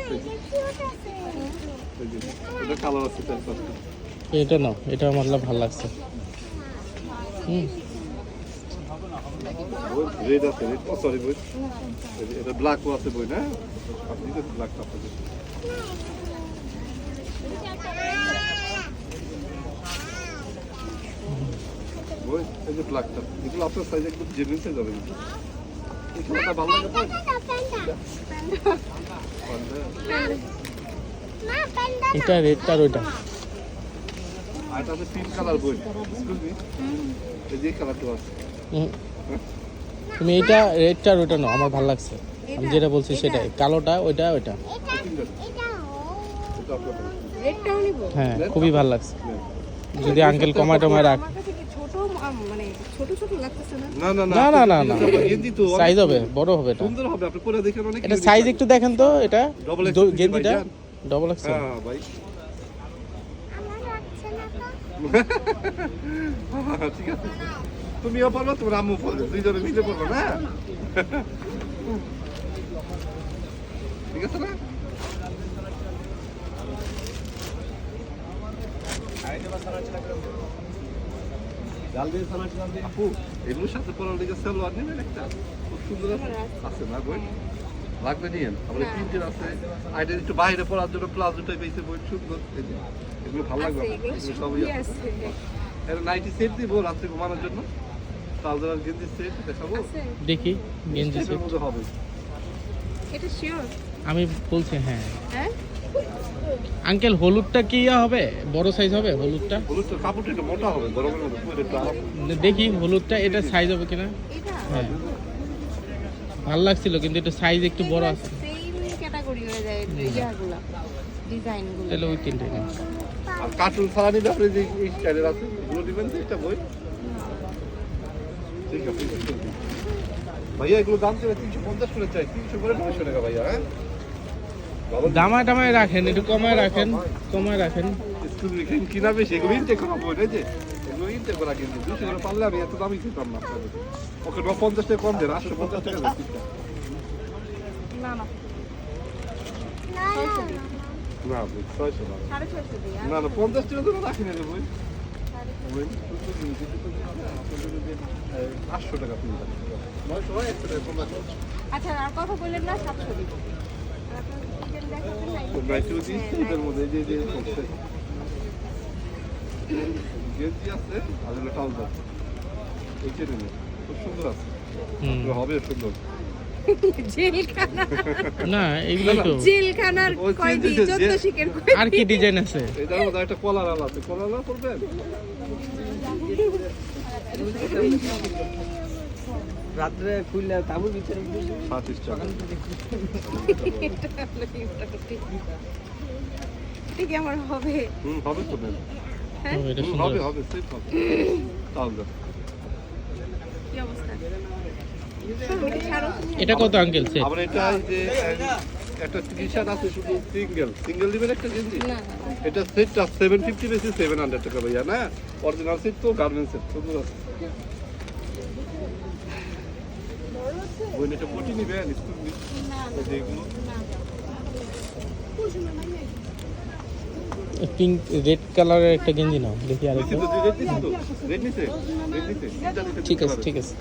আছে এটা কালার আছে এটা না, এটা আমার ভালো লাগছে। রেড আছে, রেড ও সরি বই, এটা ব্ল্যাক আছে বই না, আপনি তো ব্ল্যাক আপনাদের বই, এই যে ব্ল্যাকটা এগুলো আপনার সাইজ একদম জেনুইন সাইজ হবে কিন্তু এটা ভালো লাগে বই এটা রেডটা আর ওইটা। আর এটা আছে পিঙ্ক কালার বই, এক্সকিউজ মি, এই যে কালারটা আছে। তুমি এটা রেডটা আর ওইটা নাও, আমার ভালো লাগছে। আমি যেটা বলছি সেটাই, কালোটা ওইটা ওইটা। রেডটাও নিব। হ্যাঁ, খুবই ভালো লাগছে। যদি আঙ্কেল কমায় টমায় রাখ। আমার কাছে কি ছোট মানে ছোট ছোট লাগতেছে না? না না না না না না, গেঞ্জি তো সাইজ হবে, বড় হবে এটা। সুন্দর হবে, আপনি পরে দেখেন অনেক। এটা সাইজ একটু দেখেন তো, এটা Double XL গেঞ্জিটা ভাইজান। Double XL. হ্যাঁ ভাই ঠিক আছে, তুমিও পারবে, তোমার আম্মু পারবে, দুইজনে মিলে পড়বে না, ঠিক আছে না? আপু এগুলোর সাথে পরার দিকে সালোয়ার নেবেন একটা, খুব সুন্দর আছে না বই, লাগবে নিয়েন। আমাদের প্রিন্টের আছে, আইটা একটু বাইরে পরার জন্য প্লাজোটা পেয়েছে বই, সুন্দর এই যে, এগুলো ভালো লাগবে আছে, আপনার, এগুলো এগুলো সবই সবই আছে। আছে। এটা নাইটি সেট দিব রাত্রে ঘুমানোর জন্য, ট্রাউজার আর গেঞ্জি সেট দেখাবো, আছে? দেখি গেঞ্জি এর সেট। মধ্যে হবে। এটা শিওর? আমি বলছি হ্যাঁ। হ্যাঁ? আঙ্কেল হলুদটা কি হবে, বড় সাইজ হবে হলুদটা? হলুদটা কাপড়টা একটু মোটা হবে, গরমের মধ্যে পুরো একটু আরাম। দেখি হলুদটা, এটা সাইজ হবে কিনা। এটা? হ্যাঁ, ভালো লাগছিল কিন্তু এটা সাইজ একটু বড় আছে। সেম ক্যাটাগরি হয়ে যায় ইয়াগুলা, ডিজাইনগুলো। তাহলে ওই তিনটে নিন। আর কার্টুন ছাড়া নিলে আপনি যে এই স্টাইলের আছে এগুলো নেবেন তো, এটা বই ঠিক আছে। ভাইয়া এগুলো দাম চলে 350 করে চাই, 300 করে 900 টাকা ভাইয়া। হ্যাঁ ভালো দামায় টামায় রাখেন, একটু কমায় রাখেন, কমায় রাখেন। স্কুল বিক্রি কিনা বেশি, এগুলো ইনটেক করা বই না যে, এগুলো ইনটেক করা কিন্তু 200 করে পারলে আমি এত দামই কিনতাম না আপনাদের। ওকে 50 টাকা কম দেন, 850 টাকা দেন তিনটা। না না, না বই 600 না, 650 দিই। না না 50 টাকা তো রাখি না বই, বই 800 টাকা তিনটা, 900 হয় 100 টাকা কম রাখো। আচ্ছা, আর কথা বললেন না, 700 দিব। আর আপনার চিকেন দেখাচ্ছেন না? নাইটিও দিচ্ছি এটার মধ্যে, এই যে করছে গেঞ্জি আছে আর হলো ট্রাউজার, এই যে নেবে, খুব সুন্দর আছে, এগুলো হবে সুন্দর। জেলখানা, না এগুলোই তো। জেলখানার ওই কয়দি, যে- 14 শিকের আর কি ডিজাইন আছে? এটার মধ্যে একটা কলার আলা আছে, কলার আলা করবেন রাত্রে খুললে তাবুর ভিতরে 30 টাকা। এটা কি আমার হবে? হবে তো নেন, হ্যাঁ? ও, এটা সুন্দর হবে আছে। হবে সেফ হবে ট্রাউজার। কি অবস্থা? ওটা ছাড়ো। এটা কত আঙ্কেল সেট? আবার এটা এই যে একটা টি-শার্ট আছে শুধু সিঙ্গেল দিবেন একটা গেঞ্জি, না, এটা সেটটা 750 বেশি 700 টাকা ভাইয়া না, অরিজিনাল সেট তো গার্মেন্টস সেট সুন্দর আছে। বই এটা কোটি নিবেন স্কুল যেগুলো পিঙ্ক রেড কালারের একটা গেঞ্জি নাও, দেখি আর নিচে তো রেড নিচে তো রেড নিচে তিনটা নিচে ঠিক আছে ঠিক আছে।